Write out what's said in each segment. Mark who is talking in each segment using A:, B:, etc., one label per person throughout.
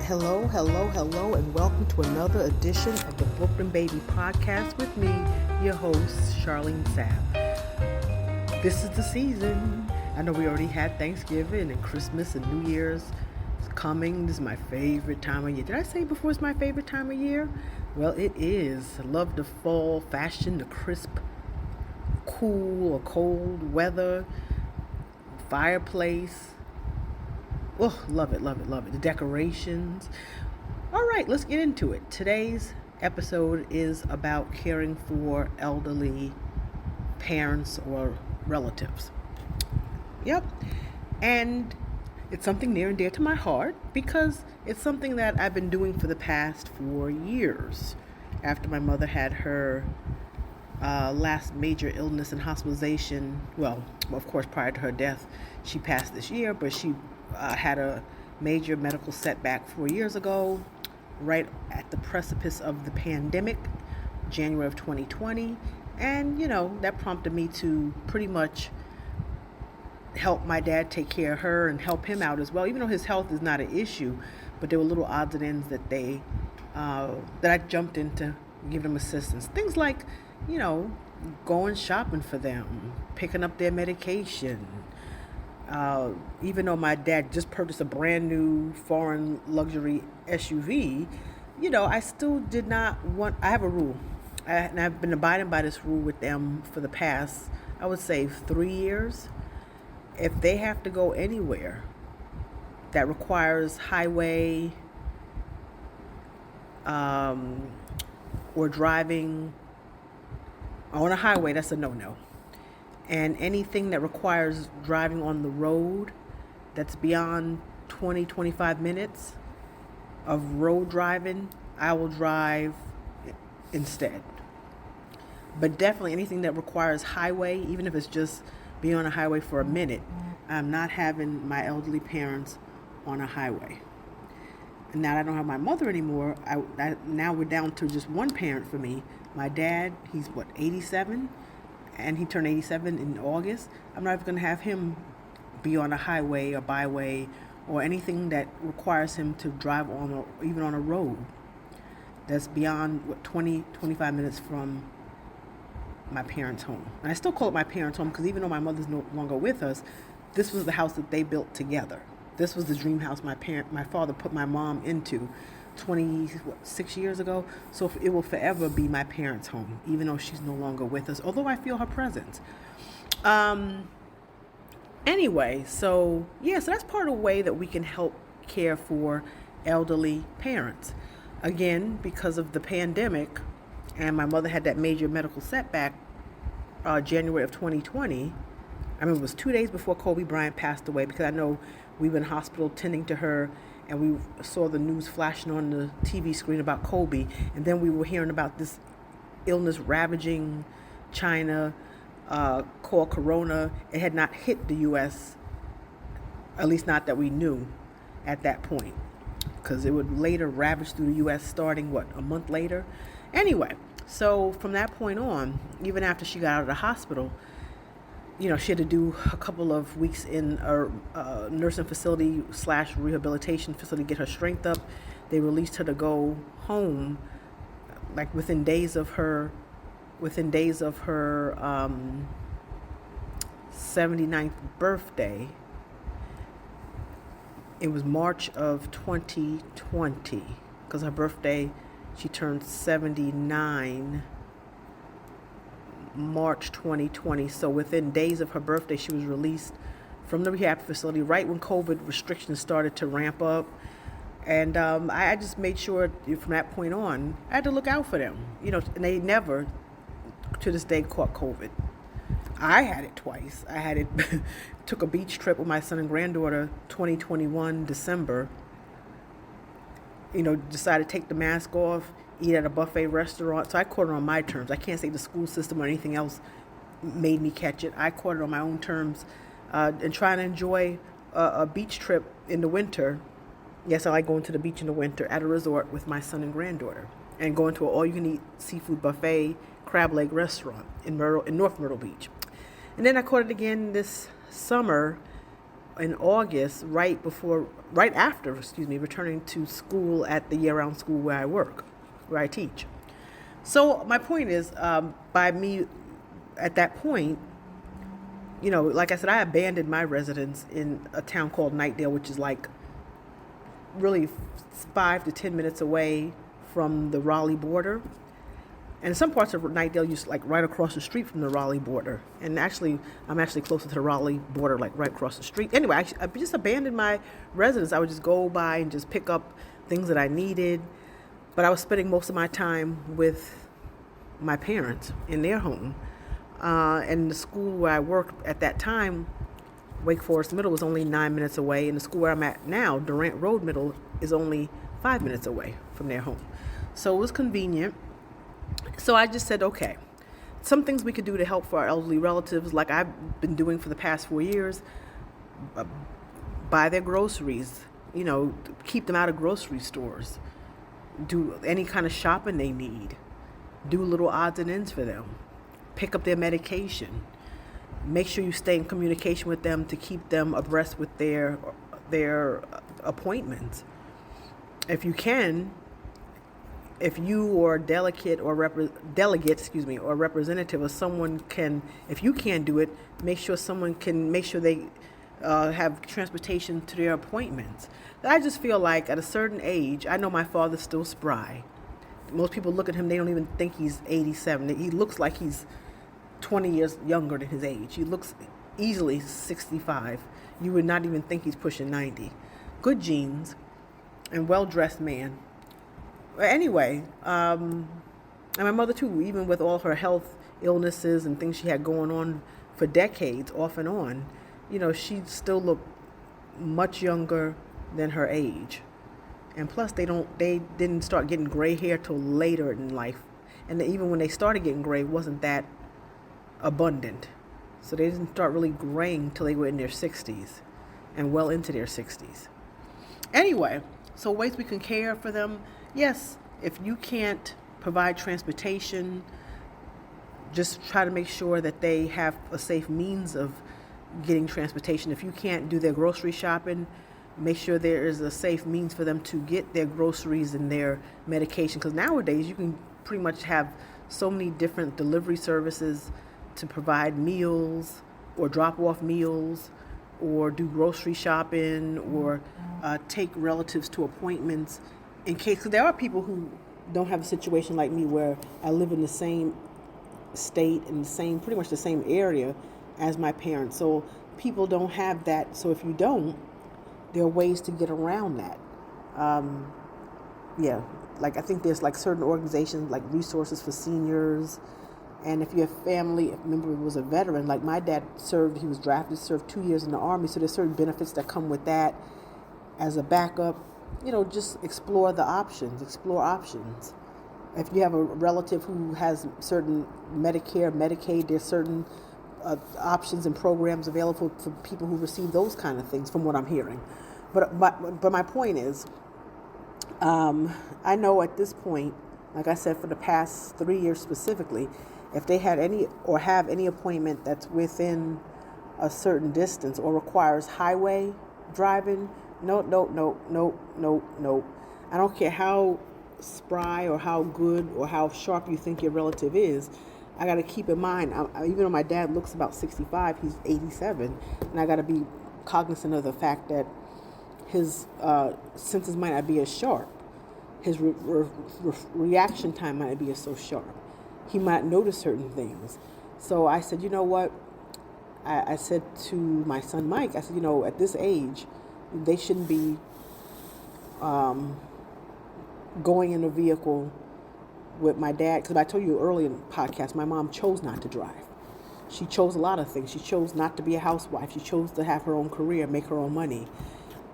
A: Hello, and welcome to another edition of the Brooklyn Baby Podcast with me, your host, Charlene Sapp. This is the season. I know we already had Thanksgiving and Christmas and New Year's coming. This is my favorite time of year. Did I say before it's my favorite time of year? Well, it is. I love the fall fashion, the crisp, cool or cold weather, fireplace. Oh, love it. The decorations. All right, let's get into it. Today's episode is about caring for elderly parents or relatives. Yep. And it's something near and dear to my heart because it's something that I've been doing for the past 4 years. After my mother had her last major illness and hospitalization, well, of course, prior to her death, she passed this year, but she had a major medical setback 4 years ago, right at the precipice of the pandemic, January of 2020. And, that prompted me to pretty much help my dad take care of her and help him out as well, even though his health is not an issue. But there were little odds and ends that that I jumped into giving them assistance. Things like, going shopping for them, picking up their medication. Even though my dad just purchased a brand new foreign luxury SUV, I still did not want, I have a rule, and I've been abiding by this rule with them for the past, I would say 3 years. If they have to go anywhere that requires highway or driving on a highway, that's a no-no. And anything that requires driving on the road that's beyond 20-25 minutes of road driving, I will drive instead. But definitely anything that requires highway, even if it's just being on a highway for a minute, I'm not having my elderly parents on a highway. And now that I don't have my mother anymore, now we're down to just one parent for me. My dad, he's 87? And he turned 87 in August. I'm not going to have him be on a highway or byway or anything that requires him to drive on or even on a road that's beyond 20-25 minutes from my parents' home. And I still call it my parents' home because even though my mother's no longer with us, this was the house that they built together. This was the dream house my father put my mom into 26 years ago. So it will forever be my parents' home, even though she's no longer with us, although I feel her presence. Anyway, so that's part of the way that we can help care for elderly parents. Again, because of the pandemic, and my mother had that major medical setback, January of 2020. I mean, it was 2 days before Kobe Bryant passed away, because I know we were in hospital tending to her, and we saw the news flashing on the TV screen about Kobe, and then we were hearing about this illness ravaging China called Corona. It had not hit the U.S., at least not that we knew at that point, because it would later ravage through the U.S. starting, a month later? Anyway, so from that point on, even after she got out of the hospital, she had to do a couple of weeks in a nursing facility / rehabilitation facility to get her strength up. They released her to go home, like within days of her 79th birthday. It was March of 2020, because her birthday, she turned 79 March 2020. So within days of her birthday, she was released from the rehab facility right when COVID restrictions started to ramp up. And I just made sure from that point on, I had to look out for them. And they never, to this day, caught COVID. I had it twice. I had it, took a beach trip with my son and granddaughter, 2021, December. Decided to take the mask off, eat at a buffet restaurant. So I caught it on my terms. I can't say the school system or anything else made me catch it. I caught it on my own terms, and trying to enjoy a beach trip in the winter. Yes, I like going to the beach in the winter at a resort with my son and granddaughter, and going to an all-you-can-eat seafood buffet crab leg restaurant in North Myrtle Beach. And then I caught it again this summer in August, right after, returning to school at the year-round school where I work, where I teach. So my point is, by me at that point, like I said, I abandoned my residence in a town called Knightdale, which is like really 5 to 10 minutes away from the Raleigh border. And some parts of Knightdale used like right across the street from the Raleigh border. And actually, I'm actually closer to the Raleigh border, like right across the street. Anyway, I just abandoned my residence. I would just go by and just pick up things that I needed. But I was spending most of my time with my parents in their home. And the school where I worked at that time, Wake Forest Middle, was only 9 minutes away. And the school where I'm at now, Durant Road Middle, is only 5 minutes away from their home. So it was convenient. So I just said, okay, some things we could do to help for our elderly relatives, like I've been doing for the past 4 years, buy their groceries, keep them out of grocery stores, do any kind of shopping they need, do little odds and ends for them, pick up their medication, make sure you stay in communication with them to keep them abreast with their appointments. If you can, if you or a delegate or representative or someone can, if you can't do it, make sure someone can make sure they have transportation to their appointments. I just feel like at a certain age, I know my father's still spry. Most people look at him, they don't even think he's 87. He looks like he's 20 years younger than his age. He looks easily 65. You would not even think he's pushing 90. Good genes and well-dressed man. Anyway, and my mother too, even with all her health illnesses and things she had going on for decades, off and on, she still looked much younger than her age. And plus, they didn't start getting gray hair till later in life, and even when they started getting gray, it wasn't that abundant. So they didn't start really graying till they were in their 60s, and well into their 60s. Anyway, so ways we can care for them. Yes, if you can't provide transportation, just try to make sure that they have a safe means of getting transportation. If you can't do their grocery shopping, make sure there is a safe means for them to get their groceries and their medication. Because nowadays you can pretty much have so many different delivery services to provide meals or drop off meals or do grocery shopping or take relatives to appointments. In case, because there are people who don't have a situation like me where I live in the same state in pretty much the same area as my parents. So people don't have that. So if you don't, there are ways to get around that. Like I think there's like certain organizations like Resources for Seniors. And if your family member was a veteran, like my dad he was drafted, served 2 years in the Army. So there's certain benefits that come with that as a backup. Just explore options. If you have a relative who has certain Medicare, Medicaid, there's certain options and programs available for people who receive those kind of things, from what I'm hearing. But my point is, I know at this point, like I said, for the past 3 years specifically, if they had any or have any appointment that's within a certain distance or requires highway driving, no. I don't care how spry or how good or how sharp you think your relative is. I got to keep in mind, even though my dad looks about 65, he's 87, and I got to be cognizant of the fact that his senses might not be as sharp. His reaction time might not be as so sharp. He might notice certain things. So I said, you know what? I said to my son Mike, I said, at this age, they shouldn't be going in a vehicle with my dad. Because I told you earlier in the podcast, my mom chose not to drive. She chose a lot of things. She chose not to be a housewife. She chose to have her own career, make her own money.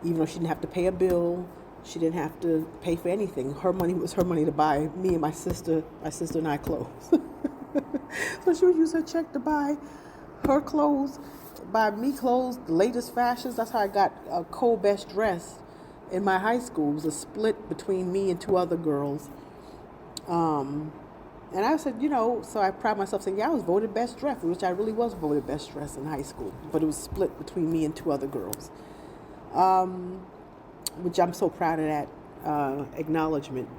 A: Even though she didn't have to pay a bill, she didn't have to pay for anything. Her money was her money to buy me and my sister and I clothes. So she would use her check to buy her clothes, buy me clothes, the latest fashions. That's how I got a co-best dress in my high school. It was a split between me and two other girls. And And I said, so I pride myself saying, yeah, I was voted best dressed, which I really was voted best dressed in high school. But it was split between me and two other girls, which I'm so proud of that acknowledgement.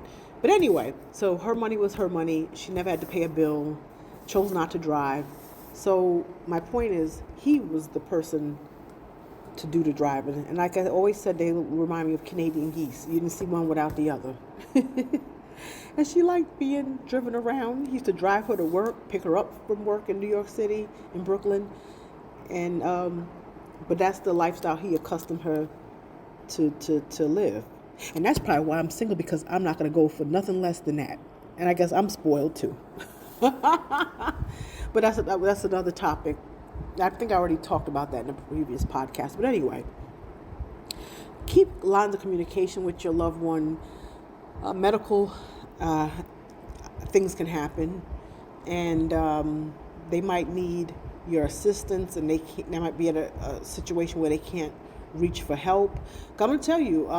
A: But anyway, so her money was her money. She never had to pay a bill, chose not to drive. So my point is, he was the person to do the driving. And like I always said, they remind me of Canadian geese. You didn't see one without the other. And she liked being driven around. He used to drive her to work, pick her up from work in New York City, in Brooklyn. And but that's the lifestyle he accustomed her to live. And that's probably why I'm single, because I'm not going to go for nothing less than that. And I guess I'm spoiled too. But that's another topic. I think I already talked about that in a previous podcast. But anyway, keep lines of communication with your loved one. Medical things can happen, and they might need your assistance, and they might be at a situation where they can't reach for help. I'm going to tell you,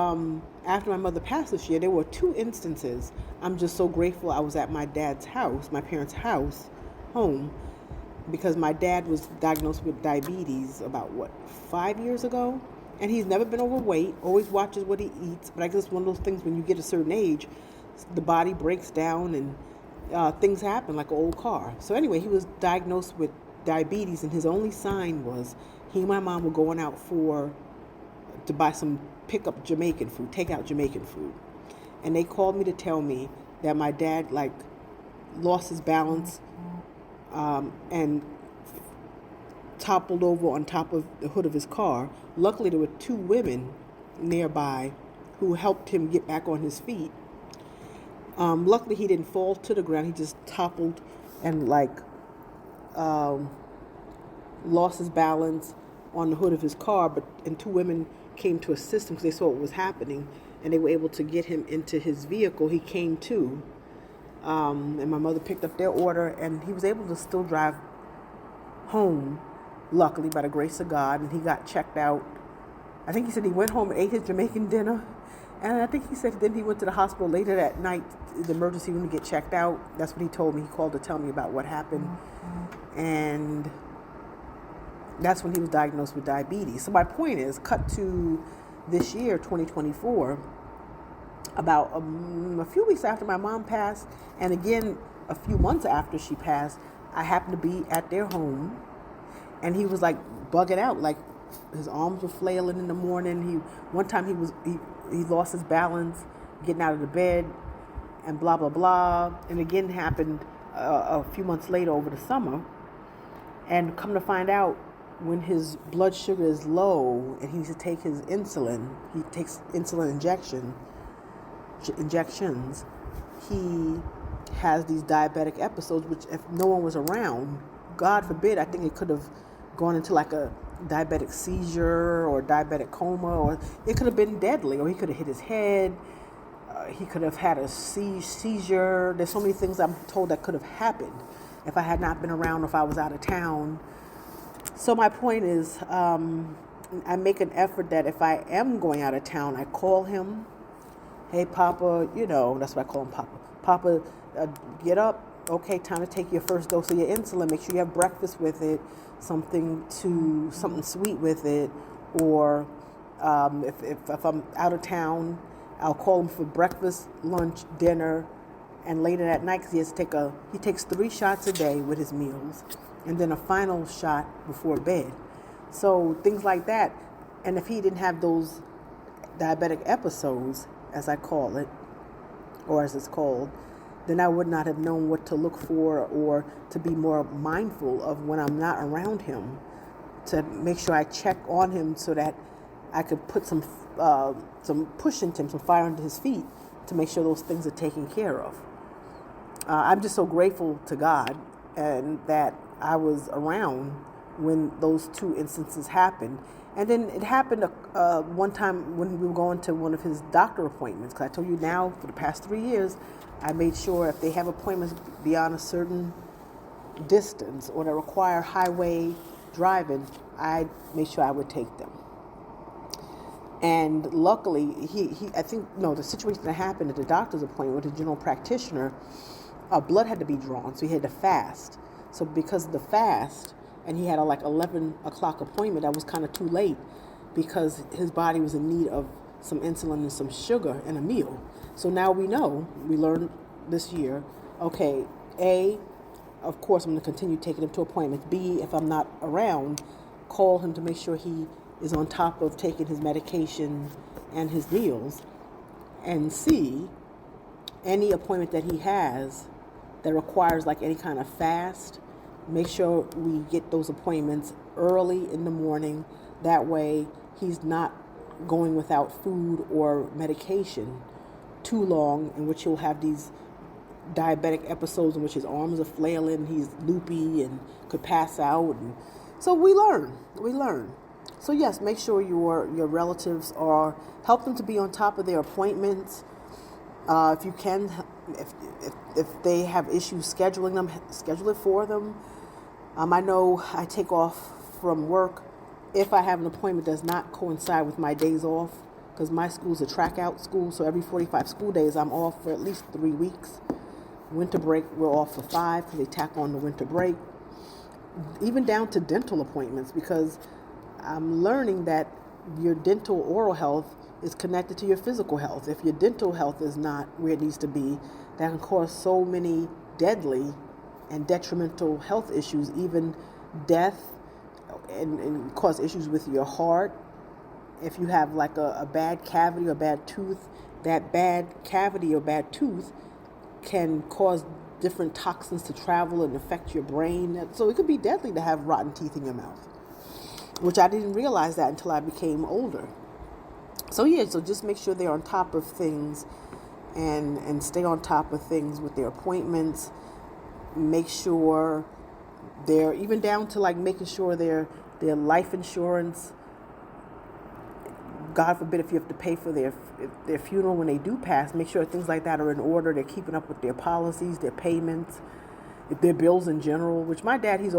A: after my mother passed this year, there were 2 instances. I'm just so grateful I was at my dad's house, my parents' home, because my dad was diagnosed with diabetes about 5 years ago, and he's never been overweight, always watches what he eats. But I guess it's one of those things, when you get a certain age, the body breaks down and things happen like an old car. So anyway, he was diagnosed with diabetes, and his only sign was he and my mom were going out to buy some pickup Jamaican food, take out Jamaican food. And they called me to tell me that my dad lost his balance and toppled over on top of the hood of his car. Luckily, there were 2 women nearby who helped him get back on his feet. Luckily, he didn't fall to the ground. He just toppled and lost his balance on the hood of his car. And 2 women came to assist him because they saw what was happening, and they were able to get him into his vehicle. He came to, and my mother picked up their order, and he was able to still drive home, luckily, by the grace of God. And he got checked out. I think he said he went home and ate his Jamaican dinner, and I think he said then he went to the hospital later that night, the emergency room, to get checked out. That's what he told me. He called to tell me about what happened, and that's when he was diagnosed with diabetes. So my point is, cut to this year, 2024, about a few weeks after my mom passed, and again a few months after she passed, I happened to be at their home, and he was bugging out, his arms were flailing in the morning. One time he lost his balance getting out of the bed, and blah blah blah. And again happened a few months later over the summer. And come to find out, when his blood sugar is low and he needs to take his insulin, he takes insulin injections, he has these diabetic episodes, which if no one was around, God forbid, I think it could have gone into a diabetic seizure or diabetic coma, or it could have been deadly, or he could have hit his head, he could have had a seizure. There's so many things I'm told that could have happened if I had not been around, or if I was out of town. So my point is, I make an effort that if I am going out of town, I call him. Hey, Papa, that's what I call him, Papa. Papa, get up. Okay, time to take your first dose of your insulin. Make sure you have breakfast with it, something sweet with it. Or if I'm out of town, I'll call him for breakfast, lunch, dinner, and later that night, because he takes 3 shots a day with his meals, and then a final shot before bed. So things like that. And if he didn't have those diabetic episodes, as I call it, or as it's called, then I would not have known what to look for, or to be more mindful of when I'm not around him, to make sure I check on him so that I could put some push into him, some fire under his feet, to make sure those things are taken care of. I'm just so grateful to God and that I was around when those 2 instances happened. And then it happened one time when we were going to one of his doctor appointments, because I told you now, for the past 3 years, I made sure if they have appointments beyond a certain distance or that require highway driving, I made sure I would take them. And luckily, the situation that happened at the doctor's appointment with the general practitioner, blood had to be drawn, so he had to fast. So because of the fast, and he had a like 11 o'clock appointment, that was kind of too late because his body was in need of some insulin and some sugar and a meal. So now we know, we learned this year, okay, A, of course I'm going to continue taking him to appointments. B, if I'm not around, call him to make sure he is on top of taking his medication and his meals. And C, any appointment that he has that requires like any kind of fast, make sure we get those appointments early in the morning. That way he's not going without food or medication too long, in which he'll have these diabetic episodes in which his arms are flailing, he's loopy and could pass out. And so we learn. So yes, make sure your relatives help them to be on top of their appointments. If you can, if they have issues scheduling them, schedule it for them. I know I take off from work if I have an appointment that does not coincide with my days off, because my school's a track out school, so every 45 school days I'm off for at least 3 weeks. Winter break, we're off for 5 because they tack on the winter break. Even down to dental appointments, because I'm learning that your dental oral health is connected to your physical health. If your dental health is not where it needs to be, that can cause so many deadly and detrimental health issues, even death, and cause issues with your heart. If you have like a bad cavity or bad tooth, that bad cavity or bad tooth can cause different toxins to travel and affect your brain. So it could be deadly to have rotten teeth in your mouth, which I didn't realize that until I became older. So just make sure they're on top of things and stay on top of things with their appointments. Make sure they're even down to like making sure their life insurance, God forbid if you have to pay for their funeral when they do pass, make sure things like that are in order. They're keeping up with their policies, their payments, their bills in general, which my dad, he's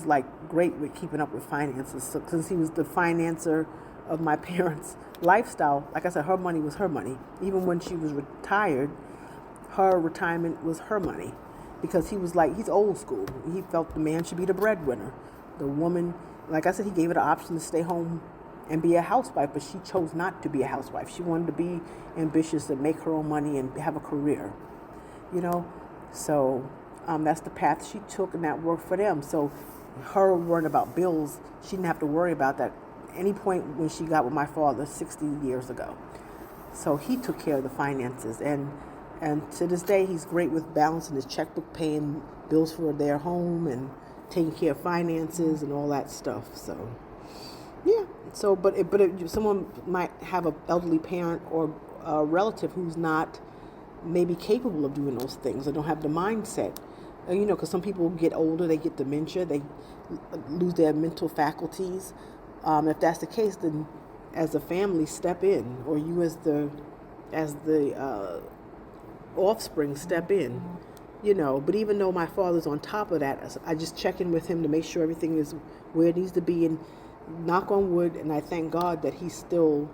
A: like great with keeping up with finances. So, since he was the financer of my parents' lifestyle, like I said, her money was her money. Even when she was retired, her retirement was her money, because he's old school. He felt the man should be the breadwinner. The woman, like I said, he gave her the option to stay home and be a housewife, but she chose not to be a housewife. She wanted to be ambitious and make her own money and have a career, So that's the path she took, and that worked for them. So her worrying about bills, she didn't have to worry about that any point when she got with my father 60 years ago. So he took care of the finances, and to this day he's great with balancing his checkbook, paying bills for their home and taking care of finances and all that stuff. So yeah. So but if someone might have an elderly parent or a relative who's not maybe capable of doing those things or don't have the mindset, because some people get older, they get dementia, they lose their mental faculties. If that's the case, then as a family, step in, or you as the offspring, step in. But even though my father's on top of that, I just check in with him to make sure everything is where it needs to be, and knock on wood, and I thank God that he's still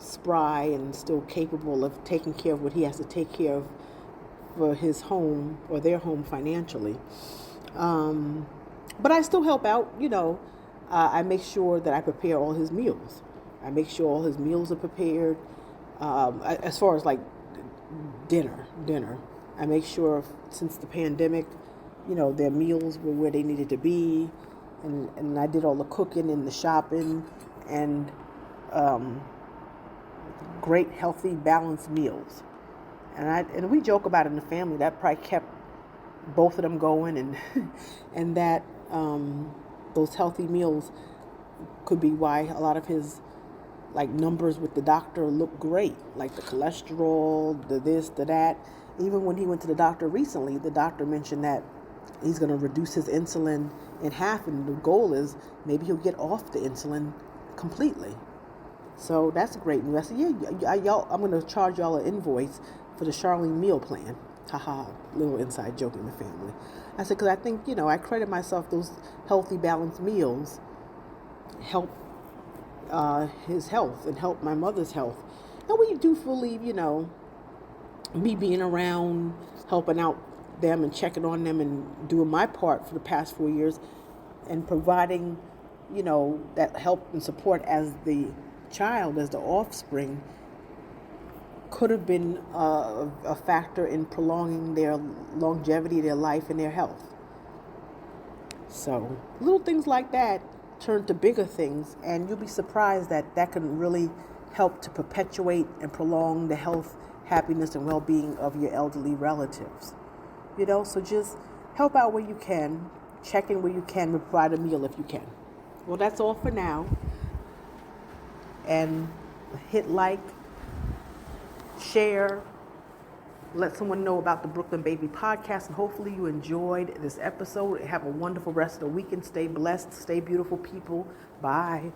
A: spry and still capable of taking care of what he has to take care of for his home or their home financially. But I still help out, I make sure that I prepare all his meals. I make sure all his meals are prepared. As far as like dinner, I make sure since the pandemic, their meals were where they needed to be. And I did all the cooking and the shopping, and great, healthy, balanced meals. And we joke about it in the family. That probably kept both of them going, and and that those healthy meals could be why a lot of his like numbers with the doctor look great, like the cholesterol, the this, the that. Even when he went to the doctor recently, the doctor mentioned that he's going to reduce his insulin in half, and the goal is maybe he'll get off the insulin completely. So that's great news. I said, y'all, I'm going to charge y'all an invoice for the Charlene meal plan. Haha, little inside joke in the family. I said, because I think, I credit myself those healthy, balanced meals help his health and help my mother's health. And we do believe, me being around, helping out them and checking on them and doing my part for the past 4 years and providing, that help and support as the child, as the offspring, could have been a factor in prolonging their longevity, their life, and their health. So little things like that turn to bigger things, and you'll be surprised that can really help to perpetuate and prolong the health, happiness, and well-being of your elderly relatives. So just help out where you can, check in where you can, and provide a meal if you can. Well, that's all for now. And hit like, share, let someone know about the Brooklyn Baby Podcast, and hopefully you enjoyed this episode. Have a wonderful rest of the weekend. Stay blessed. Stay beautiful, people. Bye.